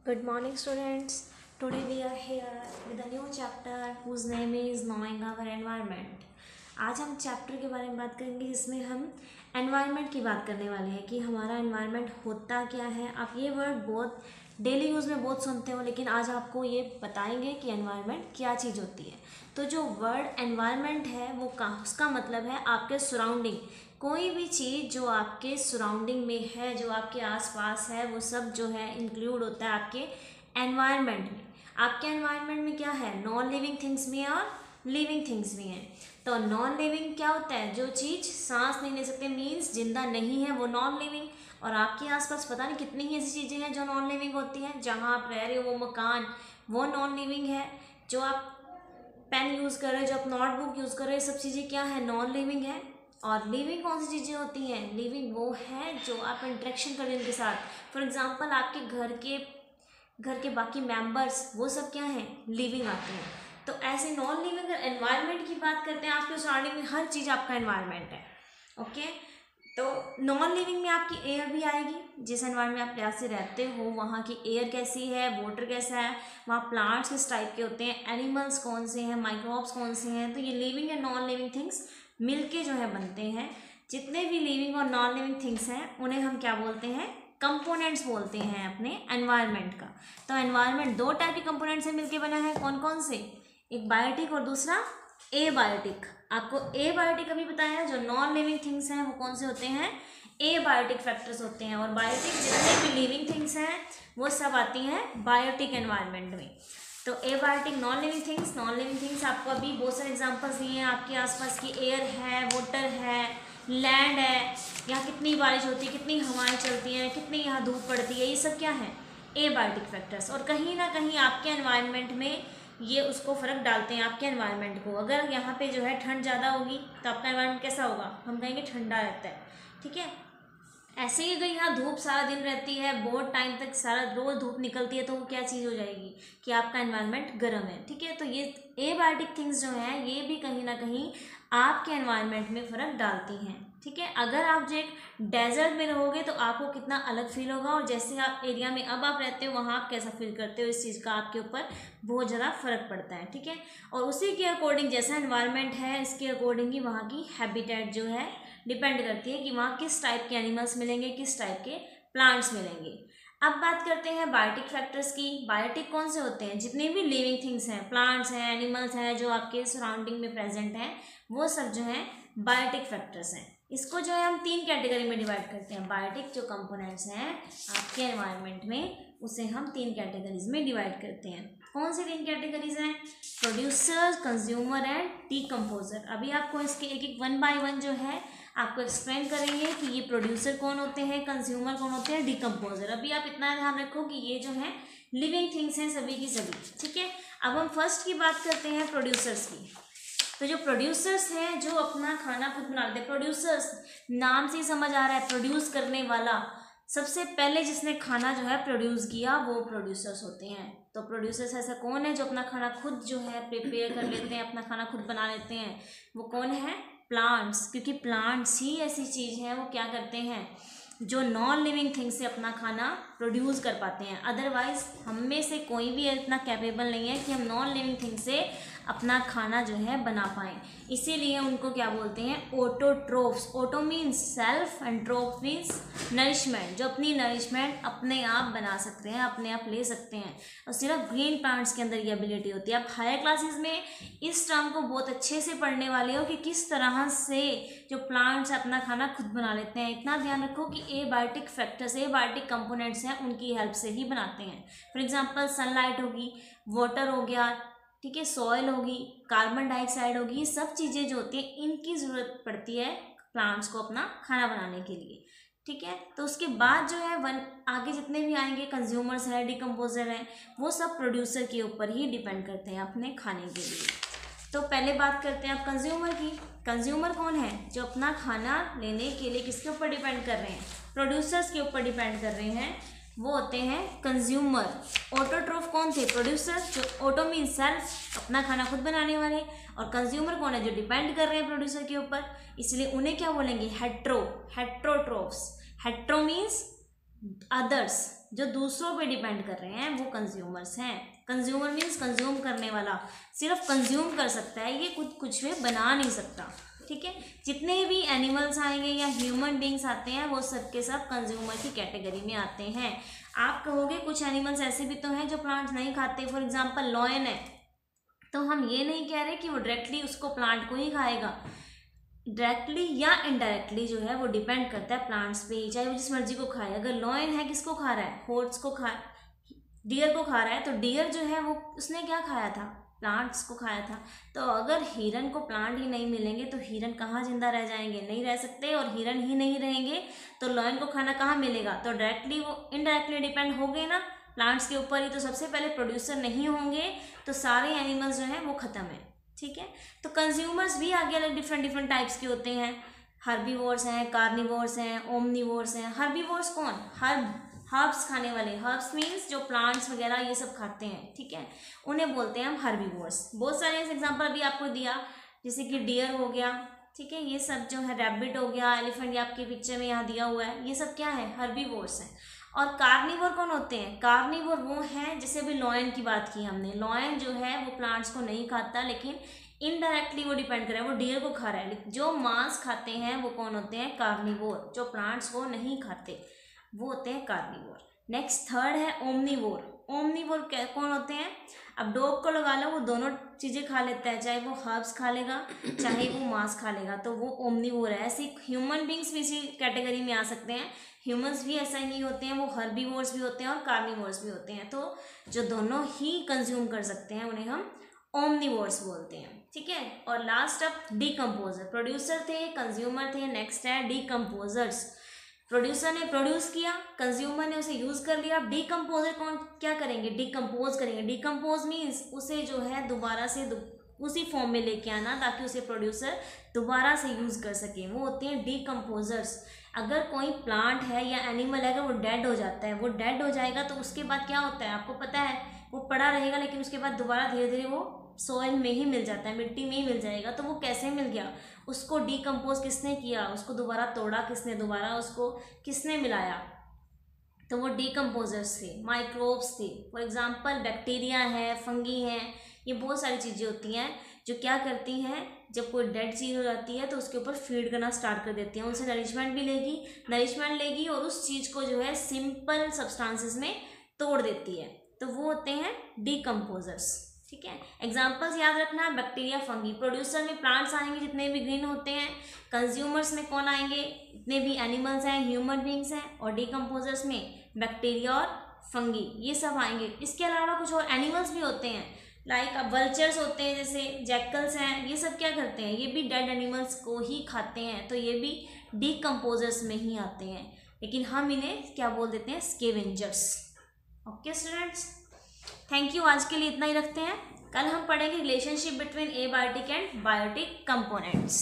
Good morning, students. Today we are here with a new chapter whose name is Knowing Our Environment. आज हम chapter के बारे में बात करेंगे जिसमें हम एनवायरनमेंट की बात करने वाले हैं कि हमारा एनवायरनमेंट होता क्या है। आप ये वर्ड बहुत डेली यूज़ में बहुत सुनते हो, लेकिन आज आपको ये बताएंगे कि एनवायरनमेंट क्या चीज़ होती है। तो जो वर्ड एनवायरनमेंट है वो उसका मतलब है आपके सराउंडिंग। कोई भी चीज़ जो आपके सराउंडिंग में है, जो आपके आसपास है, वो सब जो है इंक्लूड होता है आपके एनवायरनमेंट में। आपके एनवायरनमेंट में क्या है, नॉन लिविंग थिंग्स भी हैं और लिविंग थिंग्स भी हैं। तो नॉन लिविंग क्या होता है, जो चीज़ सांस नहीं ले सकते, मीन्स जिंदा नहीं है, वो नॉन लिविंग। और आपके आसपास पता नहीं कितनी ही ऐसी चीज़ें हैं जो नॉन लिविंग होती हैं। जहाँ आप रह रहे हो वो मकान, वो नॉन लिविंग है। जो आप पेन यूज़ कर रहे हो, जो आप नोटबुक यूज़ कर रहे हो, ये सब चीज़ें क्या है, नॉन लिविंग है। और लिविंग कौन सी चीज़ें होती हैं, लिविंग वो है जो आप इंटरेक्शन कर रहे हैं उनके साथ। फॉर एग्जांपल आपके घर के बाकी मेंबर्स, वो सब क्या हैं, लिविंग आते हैं। तो ऐसे नॉन लिविंग एनवायरनमेंट की बात करते हैं, आपके सराउंडिंग में हर चीज़ आपका एनवायरनमेंट है। ओके, तो नॉन लिविंग में आपकी एयर भी आएगी। जिस एनवायरनमेंट में आप प्यार से रहते हो वहाँ की एयर कैसी है, वाटर कैसा है, वहाँ प्लांट्स किस टाइप के होते हैं, एनिमल्स कौन से हैं, माइक्रोब्स कौन से हैं। तो ये living and non living things मिलके जो है बनते हैं। जितने भी लिविंग और नॉन लिविंग थिंग्स हैं उन्हें हम क्या बोलते हैं, कंपोनेंट्स बोलते हैं अपने एनवायरनमेंट का। तो एनवायरनमेंट दो टाइप के कंपोनेंट से मिलके बना है। कौन कौन से, एक बायोटिक और दूसरा एबायोटिक। आपको एबायोटिक अभी बताया, जो नॉन लिविंग थिंग्स हैं वो कौन से होते हैं, एबायोटिक फैक्टर्स होते हैं। और बायोटिक जितने भी लिविंग थिंग्स हैं वो सब आती हैं बायोटिक एनवायरनमेंट में। तो एबायोटिक नॉन लिविंग थिंग्स आपको अभी बहुत सारे एग्जांपल्स दिए हैं। आपके आसपास की एयर है, वाटर है, लैंड है, यहाँ कितनी बारिश होती है, कितनी हवाएं चलती हैं, कितनी यहाँ धूप पड़ती है, ये सब क्या है, एबायोटिक फैक्टर्स। और कहीं ना कहीं आपके एनवायरनमेंट में ये उसको फ़र्क डालते हैं आपके एनवायरनमेंट को। अगर यहाँ पे जो है ठंड ज़्यादा होगी तो आपका एनवायरनमेंट कैसा होगा, हम कहेंगे ठंडा रहता है। ठीक है, ऐसे ही अगर यहाँ धूप सारा दिन रहती है, बहुत टाइम तक सारा रोज धूप निकलती है, तो वो क्या चीज़ हो जाएगी कि आपका एनवायरनमेंट गर्म है। ठीक है, तो ये एबायोटिक थिंग्स जो हैं ये भी कहीं ना कहीं आपके एनवायरनमेंट में फ़र्क डालती हैं। ठीक है, अगर आप जो एक डेजर्ट में रहोगे तो आपको कितना अलग फील होगा, और जैसे आप एरिया में अब आप रहते हो वहाँ आप कैसा फील करते हो, इस चीज़ का आपके ऊपर बहुत ज़्यादा फ़र्क पड़ता है। ठीक है, और उसी के अकॉर्डिंग जैसा एनवायरनमेंट है इसके अकॉर्डिंग ही वहाँ की हैबिटेट जो है डिपेंड करती है कि वहाँ किस टाइप के एनिमल्स मिलेंगे, किस टाइप के प्लांट्स मिलेंगे। अब बात करते हैं बायोटिक फैक्टर्स की। बायोटिक कौन से होते हैं, जितने भी लिविंग थिंग्स हैं, प्लांट्स हैं, एनिमल्स हैं, जो आपके सराउंडिंग में प्रेजेंट हैं, वो सब जो हैं बायोटिक फैक्टर्स हैं। इसको जो है हम तीन कैटेगरी में डिवाइड करते हैं। बायोटिक जो कंपोनेंट्स हैं आपके एनवायरनमेंट में, उसे हम तीन कैटेगरीज में डिवाइड करते हैं। कौन सी तीन कैटेगरीज हैं, प्रोड्यूसर, कंज्यूमर एंड डीकम्पोजर। अभी आपको इसके एक एक वन बाय वन जो है आपको एक्सप्लेन करेंगे कि ये प्रोड्यूसर कौन होते हैं, कंज्यूमर कौन होते हैं, डीकम्पोजर। अभी आप इतना ध्यान रखो कि ये जो है लिविंग थिंग्स हैं सभी की सभी। ठीक है, अब हम फर्स्ट की बात करते हैं प्रोड्यूसर्स की। तो जो प्रोड्यूसर्स हैं जो अपना खाना खुद बनाते हैं, प्रोड्यूसर्स नाम से ही समझ आ रहा है, प्रोड्यूस करने वाला। सबसे पहले जिसने खाना जो है प्रोड्यूस किया वो प्रोड्यूसर्स होते हैं। तो प्रोड्यूसर्स ऐसा कौन है जो अपना खाना खुद जो है प्रिपेयर कर लेते हैं, अपना खाना खुद बना लेते हैं, वो कौन है, प्लांट्स। क्योंकि प्लांट्स ही ऐसी चीज़ है वो क्या करते हैं, जो नॉन लिविंग थिंग से अपना खाना प्रोड्यूस कर पाते हैं। अदरवाइज हम में से कोई भी इतना कैपेबल नहीं है कि हम नॉन लिविंग थिंग से अपना खाना जो है बना पाएँ। इसीलिए उनको क्या बोलते हैं, autotrophs. Auto means self and troph means nourishment, जो अपनी नरिशमेंट अपने आप बना सकते हैं, अपने आप ले सकते हैं। और सिर्फ ग्रीन प्लांट्स के अंदर ये एबिलिटी होती है। आप हायर क्लासेस में इस टर्म को बहुत अच्छे से पढ़ने वाले हो कि किस तरह से जो प्लांट्स अपना खाना खुद बना लेते हैं। इतना ध्यान रखो कि एबायोटिक फैक्टर्स, एबायोटिक कंपोनेंट्स हैं, उनकी हेल्प से ही बनाते हैं। फॉर एग्जांपल सनलाइट होगी, वाटर हो गया, ठीक है, सॉइल होगी, कार्बन डाइऑक्साइड होगी, ये सब चीज़ें जो होती हैं इनकी ज़रूरत पड़ती है प्लांट्स को अपना खाना बनाने के लिए। ठीक है, तो उसके बाद जो है आगे जितने भी आएंगे, कंज्यूमर्स हैं, डिकम्पोजर हैं, वो सब प्रोड्यूसर के ऊपर ही डिपेंड करते हैं अपने खाने के लिए। तो पहले बात करते हैं आप कंज्यूमर की। कंज्यूमर कौन है, जो अपना खाना लेने के लिए किसके ऊपर डिपेंड कर रहे हैं, प्रोड्यूसर्स के ऊपर डिपेंड कर रहे हैं, वो होते हैं कंज्यूमर। ऑटोट्रोफ कौन थे, प्रोड्यूसर, जो ऑटो मीन सेल्फ, अपना खाना खुद बनाने वाले। और कंज्यूमर कौन है, जो डिपेंड कर रहे हैं प्रोड्यूसर के ऊपर, इसलिए उन्हें क्या बोलेंगे, हेट्रोट्रोफ्स। हेट्रो मीन्स अदर्स, जो दूसरों पे डिपेंड कर रहे हैं वो कंज्यूमर्स हैं। कंज्यूमर मीन्स कंज्यूम करने वाला, सिर्फ कंज्यूम कर सकता है, ये खुद कुछ भी बना नहीं सकता। ठीक है, जितने भी एनिमल्स आएंगे या ह्यूमन बींग्स आते हैं वो सब के सब कंज्यूमर की कैटेगरी में आते हैं। आप कहोगे कुछ एनिमल्स ऐसे भी तो हैं जो प्लांट्स नहीं खाते, फॉर एग्जांपल लॉयन है, तो हम ये नहीं कह रहे कि वो डायरेक्टली उसको प्लांट को ही खाएगा, डायरेक्टली या इनडायरेक्टली जो है वो डिपेंड करता है प्लांट्स पे ही, चाहे वो जिस मर्जी को खाए। अगर लॉयन है किसको खा रहा है, हॉर्स को डियर को खा रहा है, तो डियर जो है वो उसने क्या खाया था, प्लांट्स को खाया था। तो अगर हिरन को प्लांट ही नहीं मिलेंगे तो हिरन कहाँ जिंदा रह जाएंगे, नहीं रह सकते, और हिरन ही नहीं रहेंगे तो लॉयन को खाना कहाँ मिलेगा, तो डायरेक्टली वो इनडायरेक्टली डिपेंड हो गए ना प्लांट्स के ऊपर ही, तो सबसे पहले प्रोड्यूसर नहीं होंगे तो सारे एनिमल्स जो हैं वो ख़त्म है। ठीक है, तो कंज्यूमर्स भी आगे अलग डिफरेंट टाइप्स के होते हैं, हर्बीवोर्स हैं, कार्निवोर्स हैं, ओमनीवोर्स हैं। हर्बीवोर्स कौन, हर्ब्स खाने वाले, हर्ब्स मीन्स जो प्लांट्स वगैरह ये सब खाते हैं। ठीक है, उन्हें बोलते हैं हम हर्बीवोर्स। बहुत सारे एग्जांपल अभी आपको दिया, जैसे कि डियर हो गया, ठीक है, ये सब जो है, रैबिट हो गया, एलिफेंट, ये आपके पिक्चर में यहाँ दिया हुआ है, ये सब क्या है, हर्बीवोर्स हैं। और कार्निवोर कौन होते हैं, कार्निवोर वो हैं, जैसे अभी लॉयन की बात की हमने, लॉयन जो है वो प्लांट्स को नहीं खाता, लेकिन इनडायरेक्टली वो डिपेंड कर रहा है, वो डियर को खा रहा है। जो मांस खाते हैं वो कौन होते हैं, कार्निवोर। जो प्लांट्स को नहीं खाते वो होते हैं कार्निवोर। नेक्स्ट थर्ड है ओमनीवोर। ओमनीवोर कौन होते हैं, अब डॉग को लगा लो, वो दोनों चीज़ें खा लेता है, चाहे वो हर्ब्स खा लेगा चाहे वो मांस खा लेगा, तो वो ओमनीवोर है। ऐसे ह्यूमन बींग्स भी इसी कैटेगरी में आ सकते हैं, ह्यूमंस भी ऐसा ही होते हैं, वो हर्बीवोर्स भी होते हैं और कार्निवोर्स भी होते हैं। तो जो दोनों ही कंज्यूम कर सकते हैं उन्हें हम ओमनीवोर्स बोलते हैं। ठीक है, और लास्ट अब डीकम्पोजर। प्रोड्यूसर थे, कंज्यूमर थे, नेक्स्ट है डीकम्पोजर्स। प्रोड्यूसर ने प्रोड्यूस किया, कंज्यूमर ने उसे यूज़ कर लिया, अब डीकम्पोजर कौन क्या करेंगे, डिकम्पोज करेंगे। डिकम्पोज मीन्स उसे जो है दोबारा से उसी फॉर्म में लेके आना ताकि उसे प्रोड्यूसर दोबारा से यूज़ कर सके, वो होते हैं डीकम्पोजर्स। अगर कोई प्लांट है या एनिमल है, अगर वो डेड हो जाता है, वो डेड हो जाएगा तो उसके बाद क्या होता है आपको पता है, वो पड़ा रहेगा, लेकिन उसके बाद दोबारा धीरे धीरे वो सॉइल में ही मिल जाता है, मिट्टी में ही मिल जाएगा। तो वो कैसे मिल गया, उसको डीकम्पोज किसने किया, उसको दोबारा तोड़ा किसने, दोबारा उसको किसने मिलाया, तो वो डीकम्पोजर्स थे, माइक्रोब्स थे। फॉर एग्जांपल बैक्टीरिया है, फंगी हैं, ये बहुत सारी चीज़ें होती हैं जो क्या करती हैं, जब कोई डेड चीज़ हो जाती है तो उसके ऊपर फीड करना स्टार्ट कर देती हैं, उनसे नरिशमेंट भी लेगी और उस चीज़ को जो है सिंपल सब्सटेंसेस में तोड़ देती है, तो वो होते हैं डीकम्पोजर्स। ठीक है, एग्जाम्पल्स याद रखना, बैक्टीरिया, फंगी। प्रोड्यूसर में प्लांट्स आएंगे जितने भी ग्रीन होते हैं, कंज्यूमर्स में कौन आएंगे, जितने भी एनिमल्स हैं, ह्यूमन बींग्स हैं, और डीकम्पोजर्स में बैक्टीरिया और फंगी, ये सब आएंगे। इसके अलावा कुछ और एनिमल्स भी होते हैं, लाइक वल्चर्स होते हैं, जैसे जैकल्स हैं, ये सब क्या करते हैं, ये भी डेड एनिमल्स को ही खाते हैं, तो ये भी डीकम्पोजर्स में ही आते हैं, लेकिन हम इन्हें क्या बोल देते हैं, scavengers. Okay students, thank you, आज के लिए इतना ही रखते हैं। कल हम पढ़ेंगे relationship between abiotic and biotic components.